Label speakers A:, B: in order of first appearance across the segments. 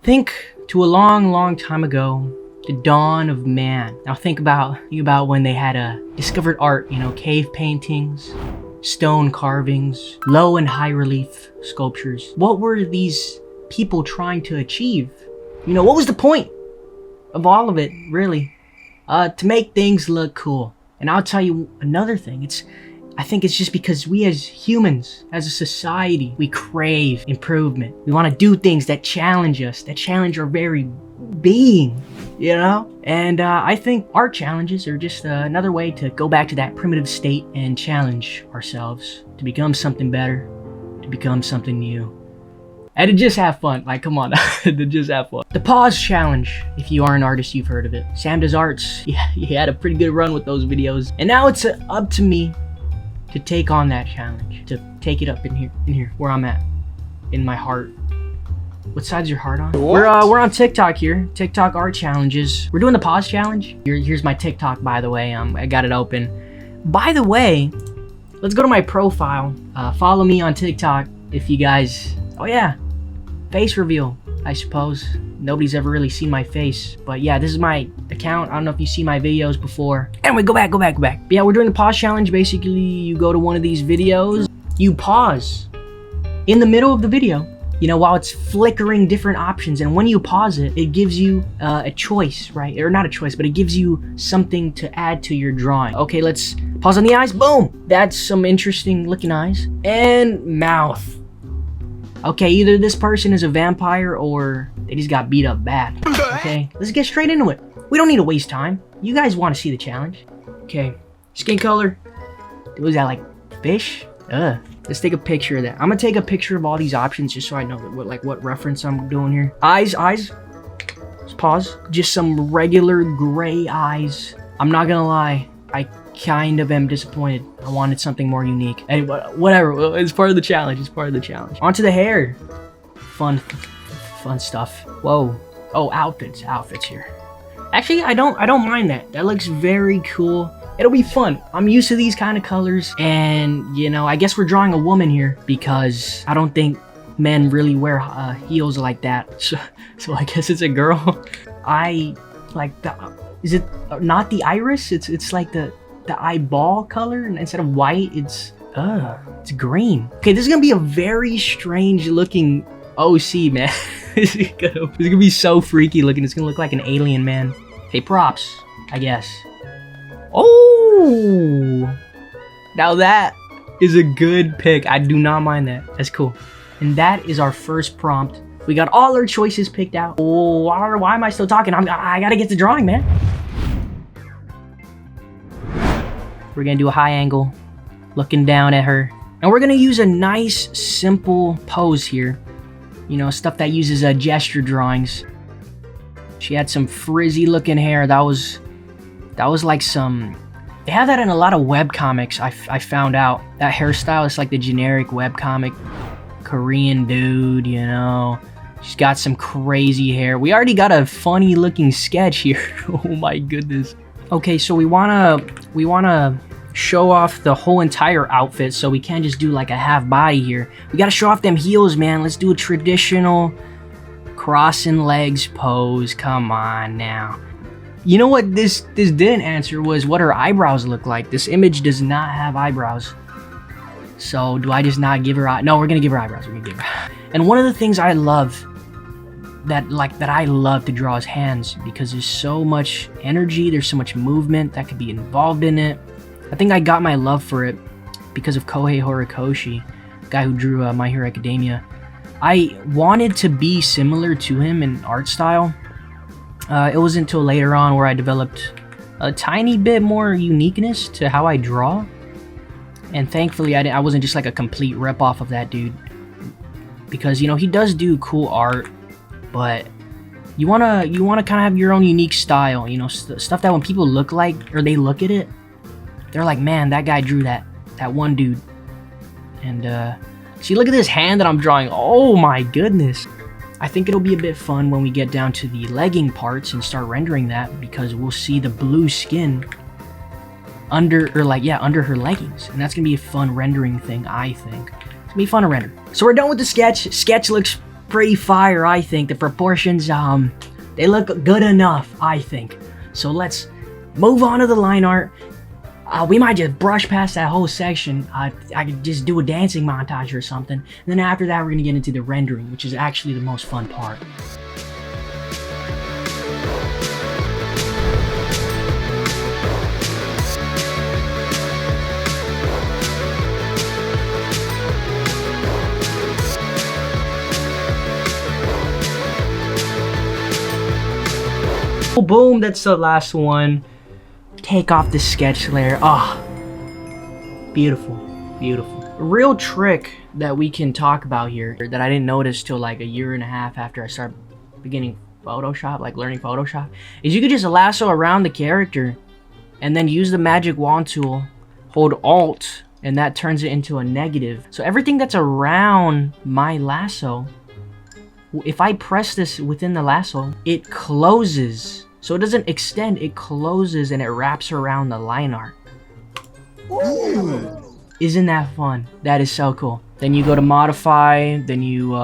A: Think to a long, long time ago, the dawn of man. Now think about when they had discovered art, you know, cave paintings, stone carvings, low and high relief sculptures. What were these people trying to achieve? You know, what was the point of all of it, really? To make things look cool. And I'll tell you another thing, I think it's just because we as humans, as a society, we crave improvement. We want to do things that challenge us, that challenge our very being, you know? And I think art challenges are just another way to go back to that primitive state and challenge ourselves to become something better, to become something new. And to just have fun, like come on, to just have fun. The pause challenge, if you are an artist, you've heard of it. Sam Does Arts, yeah, he had a pretty good run with those videos. And now it's up to me to take on that challenge, to take it up in here, where I'm at, in my heart. What side's your heart on? We're on TikTok here, TikTok art challenges. We're doing the pause challenge. Here's my TikTok, by the way. I got it open. By the way, let's go to my profile. Follow me on TikTok if you guys. Oh yeah, face reveal, I suppose. Nobody's ever really seen my face, but yeah, this is my account. I don't know if you see my videos before. Anyway, go back. But yeah, we're doing the pause challenge. Basically, you go to one of these videos, you pause in the middle of the video, you know, while it's flickering different options, and when you pause it, it gives you a choice, right? Or not a choice, but it gives you something to add to your drawing. Okay, let's pause on the eyes. Boom! That's some interesting looking eyes. And mouth. Okay, either this person is a vampire or they just got beat up bad. Okay, let's get straight into it. We don't need to waste time. You guys want to see the challenge. Okay, skin color. Was that like fish? Ugh. Let's take a picture of that. I'm gonna take a picture of all these options just so I know what reference I'm doing here. Eyes. Let's pause. Just some regular gray eyes. I'm not gonna lie, I kind of am disappointed. I wanted something more unique. Anyway, whatever. It's part of the challenge. Onto the hair. Fun stuff. Whoa. Oh, outfits here. Actually, I don't mind that. That looks very cool. It'll be fun. I'm used to these kind of colors, and you know, I guess we're drawing a woman here because I don't think men really wear heels like that. So I guess it's a girl. I like is it not the iris? It's like the eyeball color, and instead of white, it's green. Okay, this is gonna be a very strange looking OC, man. This is gonna be so freaky looking. It's gonna look like an alien, man. Hey, props, I guess. Oh, now that is a good pick. I do not mind that. That's cool. And that is our first prompt. We got all our choices picked out. Oh, why am I still talking? I gotta get to drawing, man. We're gonna do a high angle, looking down at her. And we're gonna use a nice, simple pose here. You know, stuff that uses gesture drawings. She had some frizzy looking hair. That was like some, they have that in a lot of webcomics. I found out that hairstyle is like the generic webcomic Korean dude, you know. She's got some crazy hair. We already got a funny looking sketch here. Oh my goodness. Okay, so we wanna show off the whole entire outfit, so we can't just do like a half body here. We gotta show off them heels, man. Let's do a traditional crossing legs pose. Come on now. You know what this didn't answer was what her eyebrows look like. This image does not have eyebrows. So do I just not give her no, we're gonna give her eyebrows. And one of the things I love that I love to draw is hands, because there's so much energy, there's so much movement that could be involved in it. I think I got my love for it because of Kohei Horikoshi, the guy who drew My Hero Academia. I wanted to be similar to him in art style. It wasn't until later on where I developed a tiny bit more uniqueness to how I draw. And thankfully I wasn't just like a complete rip-off of that dude. Because, you know, he does do cool art, but you wanna kind of have your own unique style, you know, stuff that when people look they look at it, they're like, man, that guy drew that one dude. And see, look at this hand that I'm drawing. Oh my goodness. I think it'll be a bit fun when we get down to the legging parts and start rendering that, because we'll see the blue skin under her leggings, and that's gonna be a fun rendering thing. I think it's gonna be fun to render. So we're done with the sketch. Sketch looks pretty fire, I think. The proportions, they look good enough, I think. So let's move on to the line art. We might just brush past that whole section. I could just do a dancing montage or something. And then after that, we're gonna get into the rendering, which is actually the most fun part. Boom, that's the last one. Take off the sketch layer. Ah, beautiful, beautiful. A real trick that we can talk about here that I didn't notice till like a year and a half after I started beginning Photoshop, like learning Photoshop, is you could just lasso around the character and then use the magic wand tool, hold Alt, and that turns it into a negative. So everything that's around my lasso, if I press this within the lasso, it closes. So it doesn't extend, it closes and it wraps around the line art. Ooh. Isn't that fun? That is so cool. Then you go to modify, then you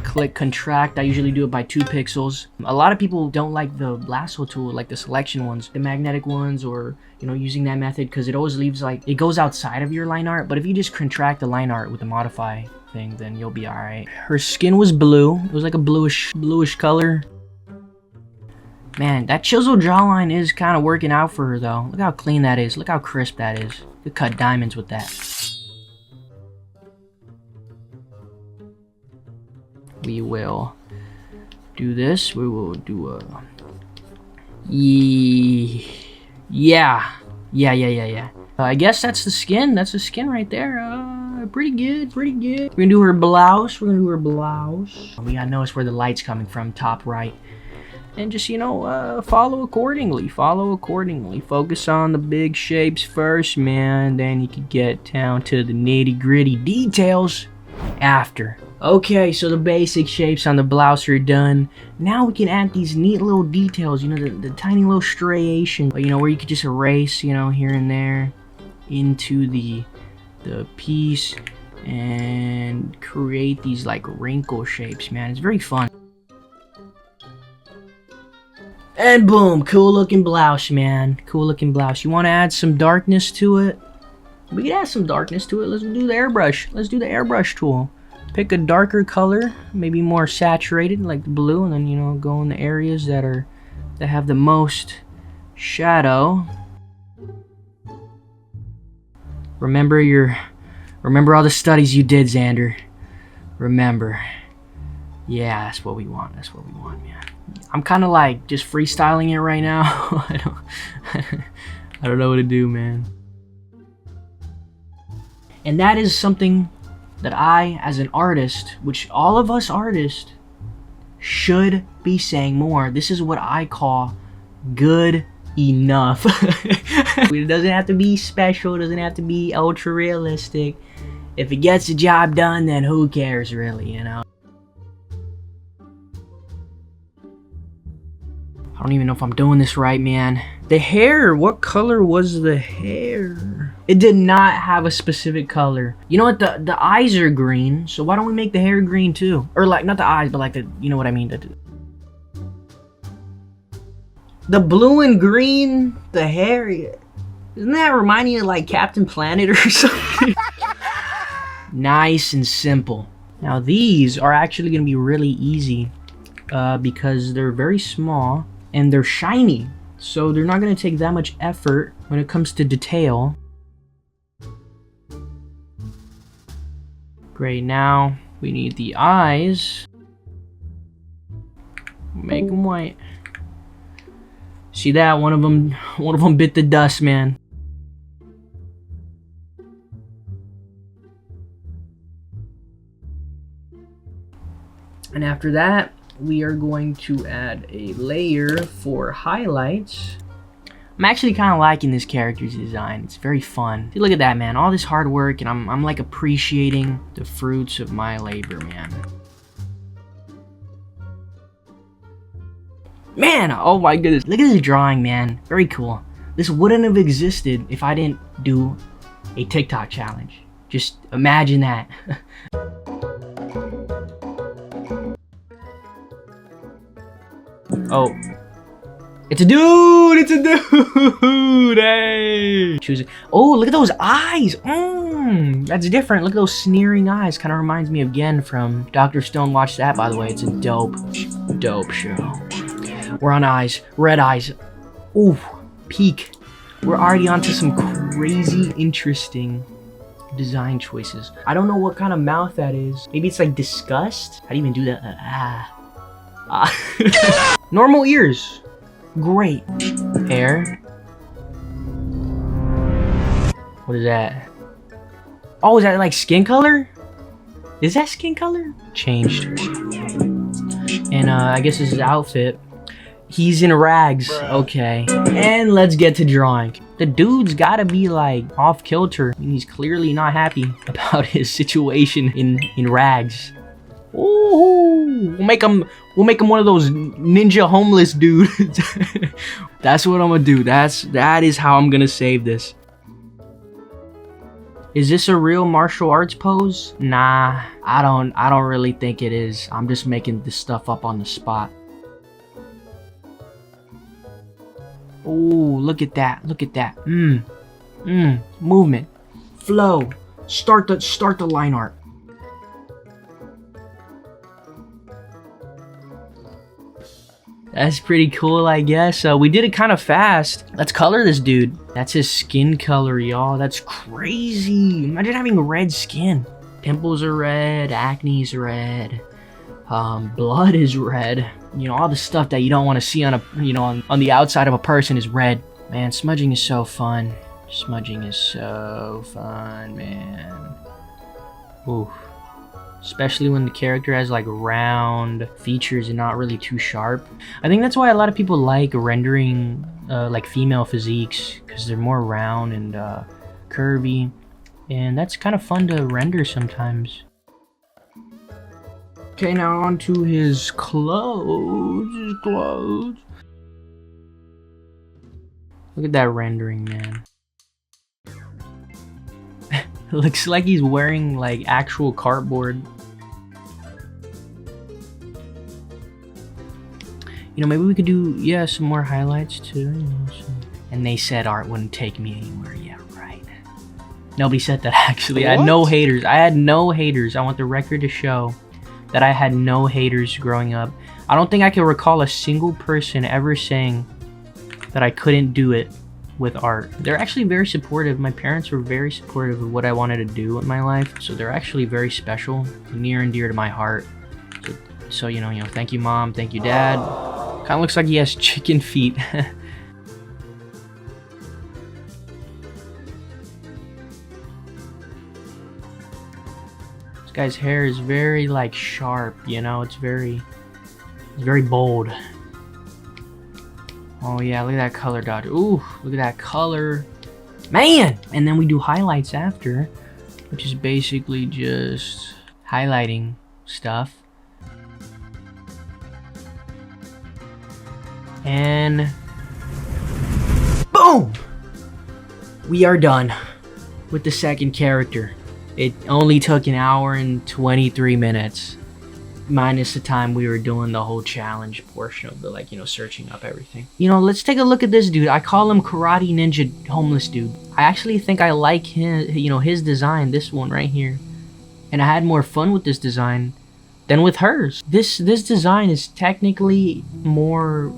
A: click contract. I usually do it by 2 pixels. A lot of people don't like the lasso tool, like the selection ones, the magnetic ones, or you know, using that method, because it always leaves like, it goes outside of your line art. But if you just contract the line art with the modify thing, then you'll be alright. Her skin was blue. It was like a bluish color. Man, that chiseled jawline is kind of working out for her though. Look how clean that is. Look how crisp that is. You could cut diamonds with that. We will do this. We will do a... Yeah. I guess that's the skin. That's the skin right there. Pretty good, pretty good. We're gonna do her blouse. We gotta notice where the light's coming from, top right. And just, you know, follow accordingly. Focus on the big shapes first, man. Then you can get down to the nitty-gritty details after. Okay, so the basic shapes on the blouse are done. Now we can add these neat little details, you know, the tiny little striation, you know, where you could just erase, you know, here and there into the piece and create these like wrinkle shapes, man. It's very fun. And boom, cool looking blouse, man. Cool looking blouse. You want to add some darkness to it? We can add some darkness to it. Let's do the airbrush. Let's do the airbrush tool. Pick a darker color, maybe more saturated, like the blue, and then, you know, go in the areas that have the most shadow. Remember all the studies you did, Xander. Remember. Yeah, that's what we want. That's what we want, man. I'm kind of like just freestyling it right now. I don't know what to do, man. And that is something that I, as an artist, which all of us artists should be saying more. This is what I call good enough. It doesn't have to be special. It doesn't have to be ultra realistic. If it gets the job done, then who cares, really, you know? I don't even know if I'm doing this right, man. The hair, what color was the hair? It did not have a specific color. You know what, the eyes are green, so why don't we make the hair green too? Or like, not the eyes, but like the, you know what I mean? The blue and green, the hair, isn't that reminding you of like Captain Planet or something? Nice and simple. Now these are actually gonna be really easy because they're very small and they're shiny. So they're not gonna take that much effort when it comes to detail. Great, now we need the eyes. Make them white. See that? One of them bit the dust, man. And after that, we are going to add a layer for highlights. I'm actually kind of liking this character's design. It's very fun. See, look at that, man. All this hard work, and I'm like appreciating the fruits of my labor, man. Man, oh my goodness. Look at this drawing, man. Very cool. This wouldn't have existed if I didn't do a TikTok challenge. Just imagine that. Oh. It's a dude! It's a dude! Hey! Choosing. Oh, look at those eyes! That's different. Look at those sneering eyes. Kind of reminds me of Gen from Dr. Stone. Watch that, by the way. It's a dope show. We're on eyes. Red eyes. Ooh, peak. We're already onto some crazy, interesting design choices. I don't know what kind of mouth that is. Maybe it's like disgust? How do you even do that? Normal ears. Great. Hair. What is that? Oh, is that like skin color? Is that skin color? Changed. And I guess this is his outfit. He's in rags. Okay. And let's get to drawing. The dude's gotta be like off kilter. I mean, he's clearly not happy about his situation in rags. Ooh, we'll make him one of those ninja homeless dudes. That's what I'm gonna do. That is how I'm gonna save this. Is this a real martial arts pose? Nah, I don't really think it is. I'm just making this stuff up on the spot. Oh, look at that. Look at that. Movement. Flow. Start the line art. That's pretty cool, I guess. We did it kind of fast. Let's color this dude. That's his skin color, y'all. That's crazy. Imagine having red skin. Pimples are red, acne's red, blood is red. You know, all the stuff that you don't want to see on a, on the outside of a person is red. Man, smudging is so fun. Smudging is so fun, man. Ooh. Especially when the character has like round features and not really too sharp. I think that's why a lot of people like rendering like female physiques, because they're more round and curvy, and that's kind of fun to render sometimes. Okay, now on to his clothes. Look at that rendering, man. It looks like he's wearing like actual cardboard. You know, maybe we could do, yeah, some more highlights too. And they said art wouldn't take me anywhere. Yeah, right. Nobody said that, actually. I had no haters. I want the record to show that I had no haters growing up. I don't think I can recall a single person ever saying that I couldn't do it with art. They're actually very supportive. My parents were very supportive of what I wanted to do in my life, so they're actually very special, near and dear to my heart. So you know, thank you, Mom, thank you, Dad. Kind of looks like he has chicken feet. This guy's hair is very like sharp, you know, it's very bold. Oh yeah, look at that color dodge. Ooh, look at that color. Man! And then we do highlights after, which is basically just highlighting stuff. And boom! We are done with the second character. It only took an hour and 23 minutes. Minus the time we were doing the whole challenge portion of the, like, searching up everything. Let's take a look at this dude. I call him Karate Ninja Homeless Dude. I actually think I like his, his design, this one right here. And I had more fun with this design than with hers. This design is technically more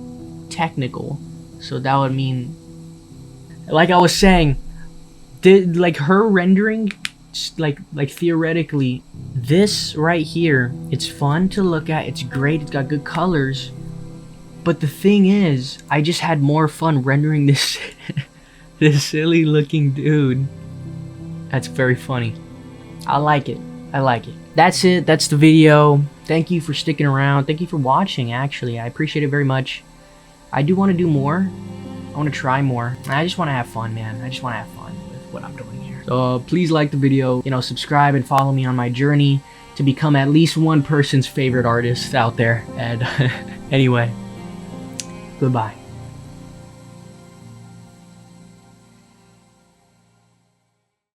A: technical. So that would mean, like I was saying, like her rendering, like theoretically, this right here, it's fun to look at, it's great, it's got good colors, but the thing is, I just had more fun rendering this this silly looking dude. That's very funny. I like it. That's it. That's the video. Thank you for sticking around. Thank you for watching, actually. I appreciate it very much. I do want to do more. I want to try more. I just want to have fun, man. I just want to have fun with what I'm doing here. So please like the video, subscribe and follow me on my journey to become at least one person's favorite artist out there. And anyway, goodbye.